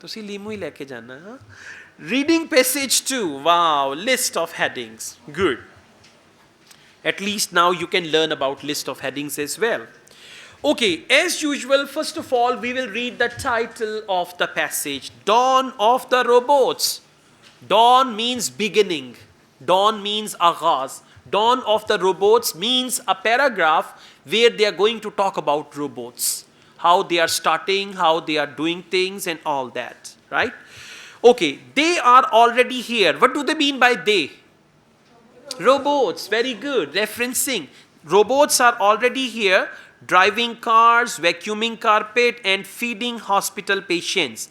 ਤੁਸੀਂ ਲੀਮੂ ਹੀ ਲੈ ਕੇ ਜਾਣਾ ਹਾਂ reading passage 2 wow list of headings good at least now you can learn about list of headings as well. Okay, as usual, first of all, we will read the title of the passage, Dawn of the Robots. Dawn means beginning. Dawn means agaz. Dawn of the Robots means a paragraph where they are going to talk about robots, how they are starting, how they are doing things and all that, right? Okay, they are already here. What do they mean by they? Robots, very good. Referencing. Robots are already here, driving cars, vacuuming carpet, and feeding hospital patients.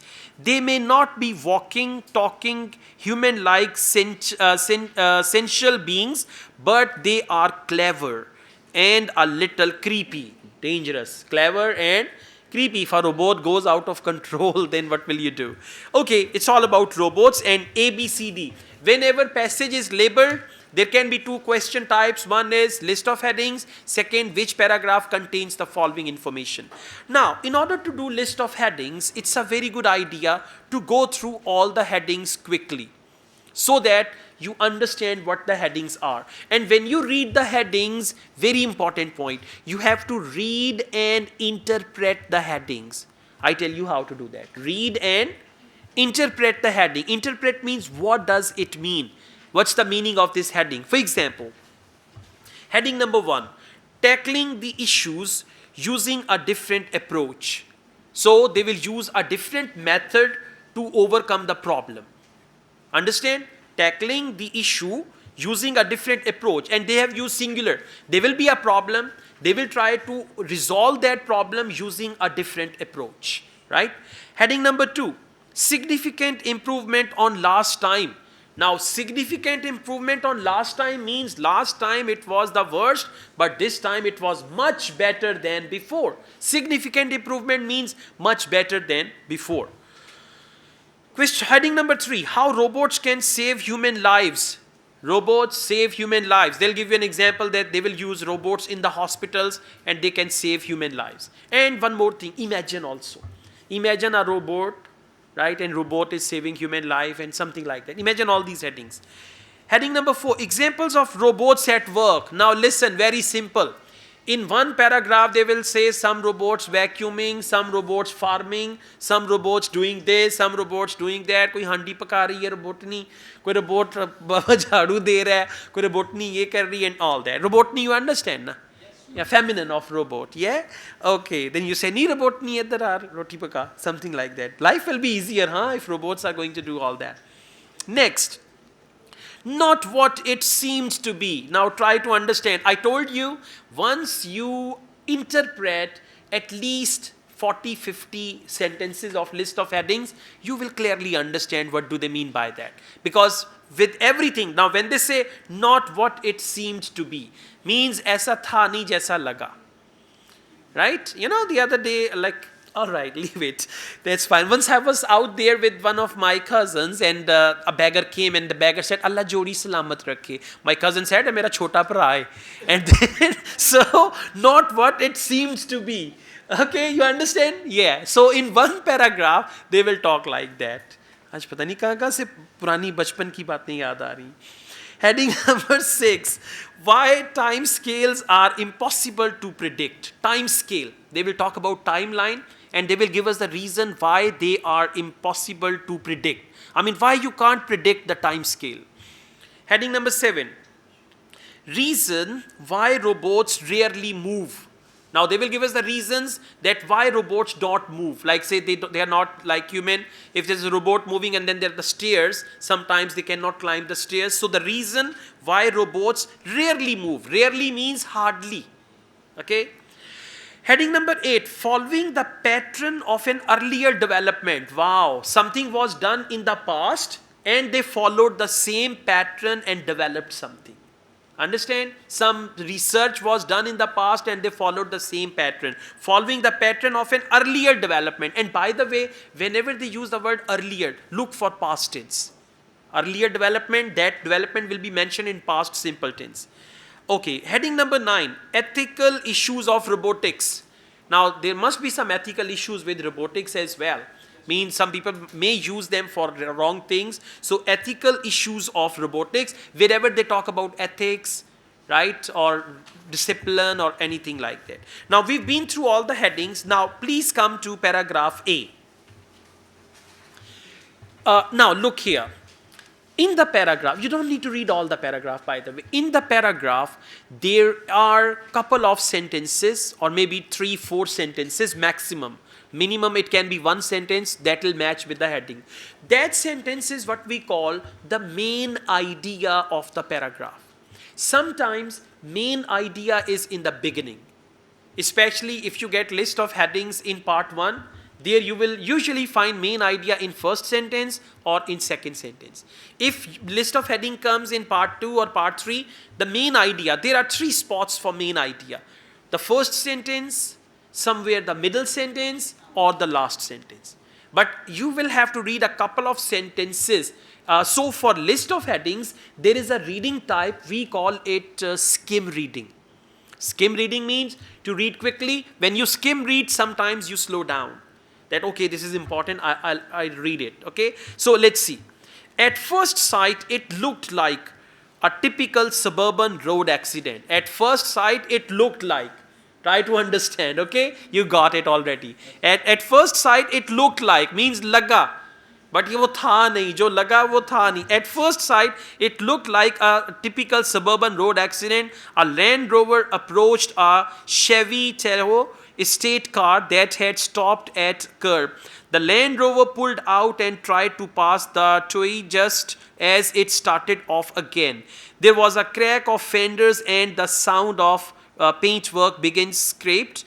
They may not be walking, talking, human-like sensual beings, but they are clever and a little creepy. Dangerous. Clever and creepy. If a robot goes out of control, then what will you do? Okay, it's all about robots and A, B, C, D. Whenever passage is labeled, there can be two question types. One is list of headings. Second, which paragraph contains the following information. Now, in order to do list of headings, it's a very good idea to go through all the headings quickly so that you understand what the headings are. And when you read the headings, very important point, you have to read and interpret the headings. I tell you how to do that. Read and interpret the heading. Interpret means what does it mean? What's the meaning of this heading? For example, heading number 1, tackling the issues using a different approach. So they will use a different method to overcome the problem. Understand? Tackling the issue using a different approach, and they have used singular. There will be a problem. They will try to resolve that problem using a different approach, right? Heading number 2, significant improvement on last time. Now, significant improvement on last time means last time it was the worst, but this time it was much better than before. Significant improvement means much better than before. Heading number 3, how robots can save human lives. Robots save human lives. They'll give you an example that they will use robots in the hospitals and they can save human lives. And one more thing, imagine also. Imagine a robot, right? And robot is saving human life and something like that. Imagine all these headings. Heading number 4, examples of robots at work. Now listen, very simple. In one paragraph, they will say some robots vacuuming, some robots farming, some robots doing this, some robots doing that. कोई हांडी पका रही है robot नहीं, कोई robot झाड़ू दे रहा है, कोई robot नहीं ये कर रही है and all that. Robot नहीं, you understand ना? Yeah, feminine of robot, yeah? Okay, then you say, nahi robot nahi idhar aar, roti paka, something like that. Life will be easier, huh, if robots are going to do all that. Next, not what it seems to be. Now try to understand. I told you, once you interpret at least 40-50 sentences of list of headings, you will clearly understand what do they mean by that. Because with everything, now when they say not what it seemed to be, means aisa tha nahi jaisa laga. Right? You know, the other day, like, all right, leave it. That's fine. Once I was out there with one of my cousins and a beggar came and the beggar said, Allah jodi salamat rakhe. My cousin said, mera chota bhra hai. And then, so, not what it seems to be. Okay, you understand? Yeah. So, in one paragraph, they will talk like that. आज पता नहीं कहाँ से पुरानी बचपन की बातें याद आ रही. Heading number 6, why time scales are impossible to predict. Time scale. They will talk about timeline and they will give us the reason why they are impossible to predict. I mean, why you can't predict the time scale. Heading number 7, reason why robots rarely move. Now they will give us the reasons that why robots don't move. Like say they are not like human. If there's a robot moving and then there are the stairs, sometimes they cannot climb the stairs. So the reason why robots rarely move. Rarely means hardly. Okay. Heading number 8, following the pattern of an earlier development. Wow, something was done in the past and they followed the same pattern and developed something. Understand? Some research was done in the past and they followed the same pattern. Following the pattern of an earlier development. And by the way, whenever they use the word earlier, look for past tense. Earlier development, that development will be mentioned in past simple tense. Okay, heading number 9, ethical issues of robotics. Now, there must be some ethical issues with robotics as well. Means some people may use them for wrong things. So ethical issues of robotics, wherever they talk about ethics, right, or discipline or anything like that. Now we've been through all the headings. Now please come to paragraph A. Now look here. In the paragraph, you don't need to read all the paragraph, by the way. In the paragraph, there are couple of sentences, or maybe 3-4 sentences maximum. Minimum, it can be one sentence that will match with the heading. That sentence is what we call the main idea of the paragraph. Sometimes main idea is in the beginning. Especially if you get list of headings in part 1, there you will usually find main idea in first sentence or in second sentence. If list of heading comes in part 2 or part 3, the main idea, there are 3 spots for main idea. The first sentence, somewhere the middle sentence, or the last sentence. But you will have to read a couple of sentences. So for list of headings, there is a reading type, we call it skim reading. Skim reading means to read quickly. When you skim read, sometimes you slow down. That, okay, this is important, I'll read it, okay? So let's see. At first sight, it looked like a typical suburban road accident. At first sight, it looked like. Try to understand, okay? You got it already. At first sight, it looked like, means laga. But wo tha nahi, jo laga wo tha nahi. At first sight, it looked like a typical suburban road accident. A Land Rover approached a Chevy Tahoe state car that had stopped at curb. The Land Rover pulled out and tried to pass the toy just as it started off again. There was a crack of fenders and the sound of paintwork began scraped.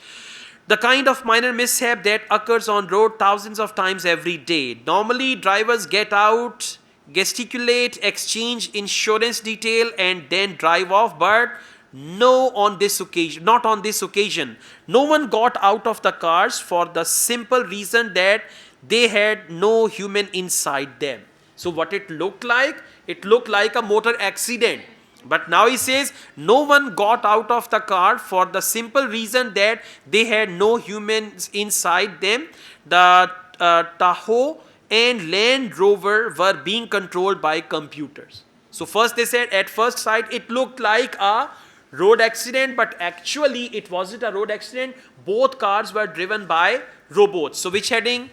The kind of minor mishap that occurs on road thousands of times every day. Normally, drivers get out, gesticulate, exchange insurance detail, and then drive off, but not on this occasion. No one got out of the cars for the simple reason that they had no human inside them. So what it looked like a motor accident. But now he says no one got out of the car for the simple reason that they had no humans inside them. The Tahoe and Land Rover were being controlled by computers. So first they said at first sight it looked like a road accident, but actually it wasn't a road accident. Both cars were driven by robots. So which heading?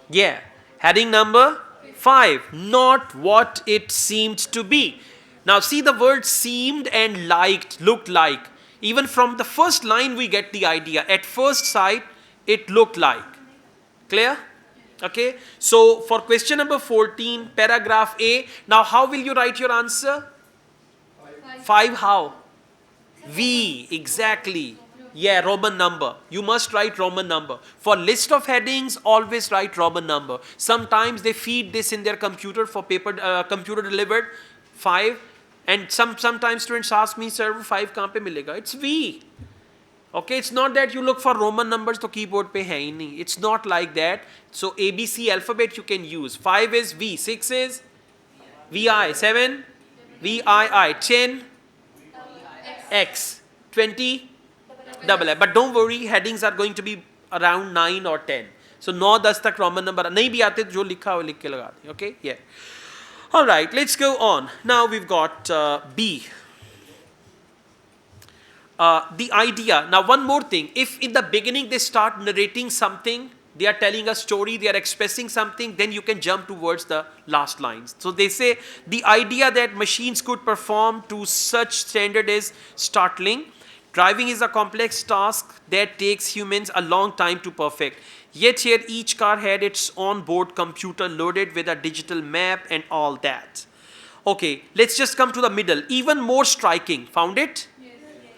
Yeah, heading number 5. Not what it seemed to be. Now see the word seemed and liked, looked like. Even from the first line we get the idea. At first sight, it looked like. Clear? Okay. So for question number 14, paragraph A. Now how will you write your answer? 5 how? V, exactly. Yeah, Roman number. You must write Roman number. For list of headings, always write Roman number. Sometimes they feed this in their computer for paper, computer delivered 5. And sometimes students ask me, sir, 5 kahan pe milega? It's V. Okay, it's not that you look for Roman numbers to keyboard pe hai hi nahi. It's not like that. So ABC alphabet you can use. 5 is V, 6 is VI, 7 VII, 10 X, 20 double I. But don't worry, headings are going to be around 9 or 10. So 9, 10 tak Roman number nahi bhi aate, jo likha ho likh ke laga de. Okay, yeah. All right, let's go on. Now we've got B. The idea. Now one more thing. If in the beginning they start narrating something, they are telling a story, they are expressing something, then you can jump towards the last lines. So they say the idea that machines could perform to such standard is startling. Driving is a complex task that takes humans a long time to perfect. Yet here each car had its on-board computer loaded with a digital map and all that. Okay, let's just come to the middle. Even more striking, found it?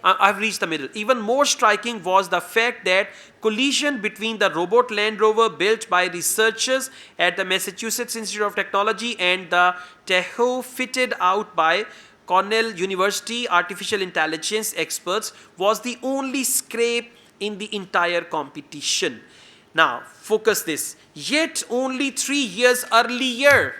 I've reached the middle. Even more striking was the fact that collision between the robot Land Rover built by researchers at the Massachusetts Institute of Technology and the Tahoe fitted out by Cornell University artificial intelligence experts was the only scrape in the entire competition. Now, focus this. Yet only 3 years earlier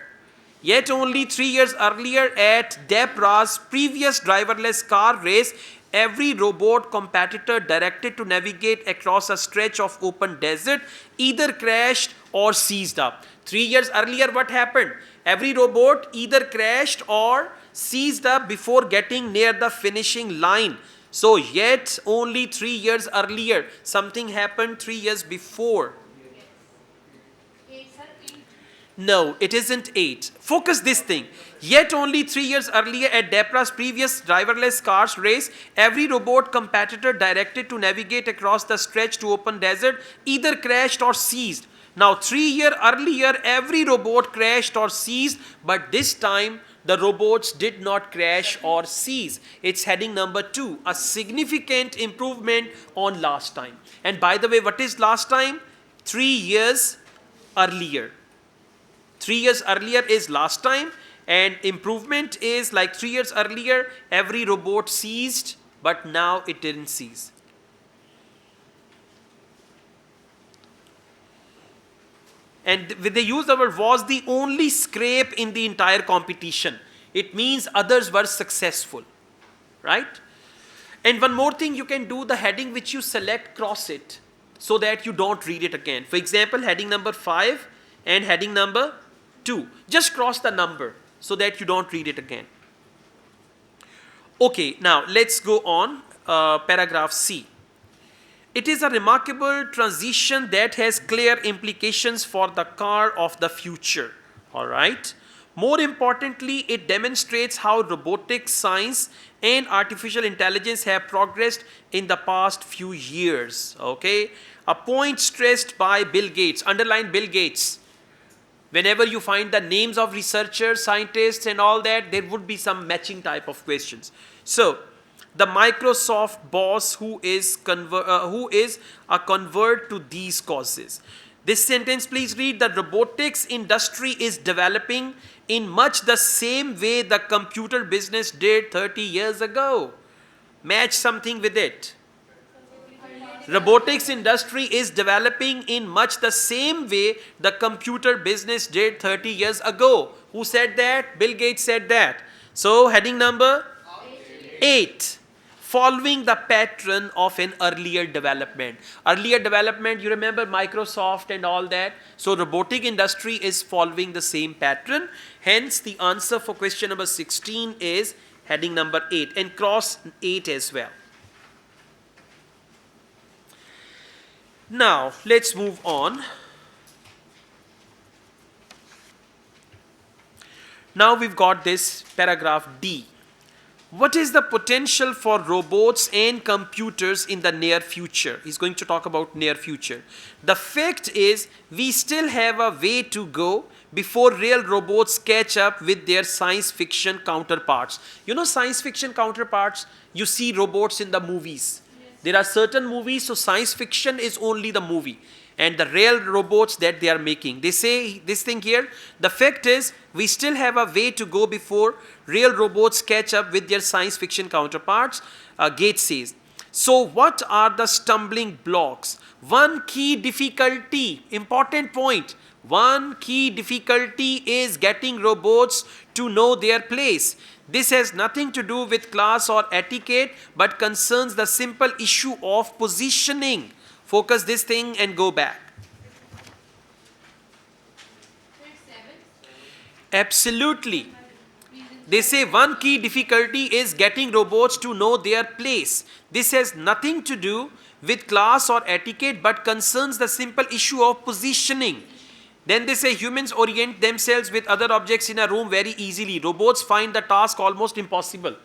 at Deborah's previous driverless car race every robot competitor directed to navigate across a stretch of open desert either crashed or seized up. 3 years earlier, what happened? Every robot either crashed or seized up before getting near the finishing line. So yet only 3 years earlier, something happened 3 years before. No, it isn't 8. Focus this thing. Yet only 3 years earlier at DEPRA's previous driverless cars race, every robot competitor directed to navigate across the stretch to open desert either crashed or seized. Now 3 years earlier, every robot crashed or seized, but this time the robots did not crash or seize. It's heading number 2, a significant improvement on last time. And by the way, what is last time? 3 years earlier. 3 years earlier is last time, and improvement is like 3 years earlier, every robot seized, but now it didn't seize. And they used the word was the only scrape in the entire competition. It means others were successful, right? And one more thing, you can do the heading which you select, cross it, so that you don't read it again. For example, heading number 5 and heading number 2. Just cross the number so that you don't read it again. Okay, now let's go on. Paragraph C. It is a remarkable transition that has clear implications for the car of the future. All right. More importantly, it demonstrates how robotics, science, and artificial intelligence have progressed in the past few years. Okay. A point stressed by Bill Gates. Underline Bill Gates. Whenever you find the names of researchers, scientists and all that, there would be some matching type of questions. So, the Microsoft boss who is a convert to these causes. This sentence, please read. The robotics industry is developing in much the same way the computer business did 30 years ago. Match something with it. Robotics industry is developing in much the same way the computer business did 30 years ago. Who said that? Bill Gates said that. So heading number 8. Following the pattern of an earlier development. Earlier development, you remember Microsoft and all that. So robotic industry is following the same pattern. Hence the answer for question number 16 is heading number 8, and cross 8 as well. Now, let's move on. Now we've got this paragraph D. What is the potential for robots and computers in the near future? He's going to talk about near future. The fact is, we still have a way to go before real robots catch up with their science fiction counterparts. You know science fiction counterparts? You see robots in the movies. There are certain movies, so science fiction is only the movie. And the real robots that they are making. They say this thing here, the fact is, we still have a way to go before real robots catch up with their science fiction counterparts, Gates says. So what are the stumbling blocks? One key difficulty, important point, one key difficulty is getting robots to know their place. This has nothing to do with class or etiquette, but concerns the simple issue of positioning. Focus this thing and go back. Absolutely. They say one key difficulty is getting robots to know their place. This has nothing to do with class or etiquette, but concerns the simple issue of positioning. Then they say humans orient themselves with other objects in a room very easily. Robots find the task almost impossible.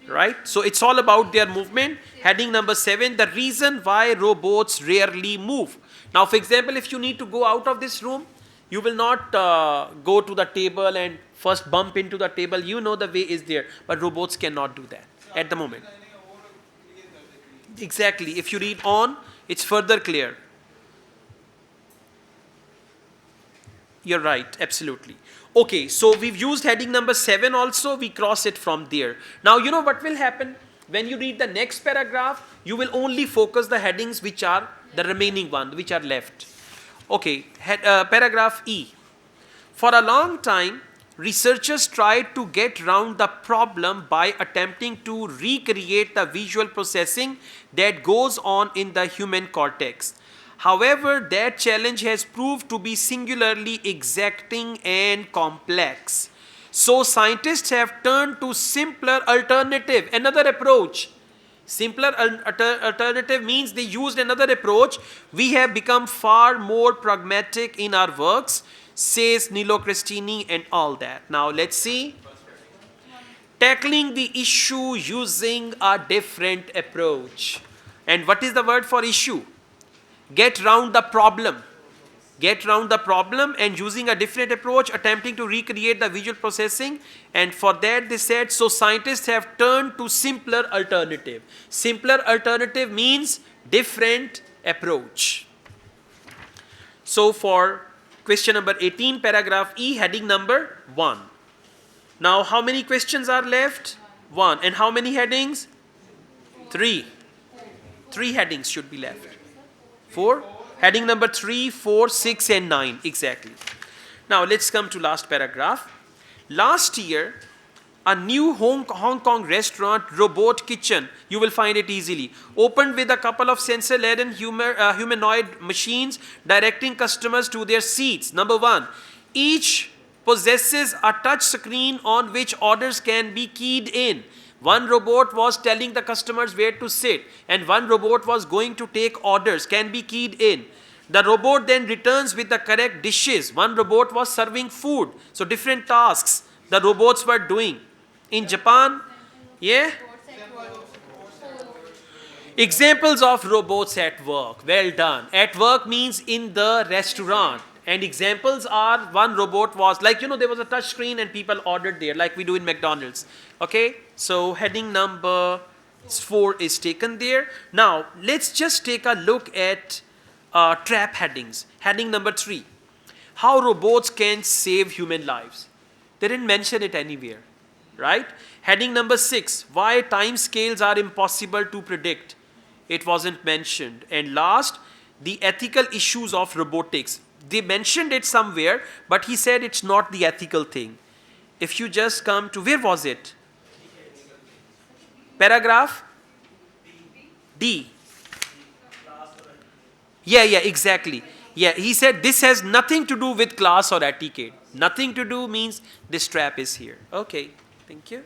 Right? So it's all about their movement. Heading number 7, the reason why robots rarely move. Now, for example, if you need to go out of this room, you will not go to the table and first bump into the table. You know the way is there. But robots cannot do that at the moment. Exactly. If you read on, it's further clear. You're right, absolutely. Okay, so we've used heading number 7 also, we cross it from there. Now, you know what will happen? When you read the next paragraph, you will only focus the headings which are the remaining one, which are left. Okay, paragraph E. For a long time, researchers tried to get around the problem by attempting to recreate the visual processing that goes on in the human cortex. However, that challenge has proved to be singularly exacting and complex. So scientists have turned to simpler alternative, another approach. Simpler alternative means they used another approach. We have become far more pragmatic in our works, says Nilo Cristini and all that. Now let's see. Tackling the issue using a different approach. And what is the word for issue? Get round the problem. Get round the problem and using a different approach, attempting to recreate the visual processing. And for that they said, so scientists have turned to simpler alternative. Simpler alternative means different approach. So for question number 18, paragraph E, heading number 1. Now how many questions are left? 1. And how many headings? 3. 3 headings should be left. 4. Heading number 3, 4, 6 and 9. Exactly. Now let's come to last paragraph. Last year, a new Hong Kong restaurant, Robot Kitchen, you will find it easily, opened with a couple of sensor-laden humanoid machines directing customers to their seats. Number 1, each possesses a touch screen on which orders can be keyed in. One robot was telling the customers where to sit, and one robot was going to take orders, can be keyed in. The robot then returns with the correct dishes. One robot was serving food. So different tasks the robots were doing. In Japan, yeah? Examples of robots at work. Well done. At work means in the restaurant. And examples are, one robot was, like, there was a touch screen and people ordered there, like we do in McDonald's. Okay, so heading number 4 is taken there. Now, let's just take a look at trap headings. Heading number 3, how robots can save human lives. They didn't mention it anywhere, right? Heading number 6, why time scales are impossible to predict. It wasn't mentioned. And last, the ethical issues of robotics. They mentioned it somewhere, but he said it's not the ethical thing. If you just come to, where was it? Paragraph D. Yeah, exactly. Yeah, he said this has nothing to do with class or etiquette. Nothing to do means this trap is here. Okay, thank you.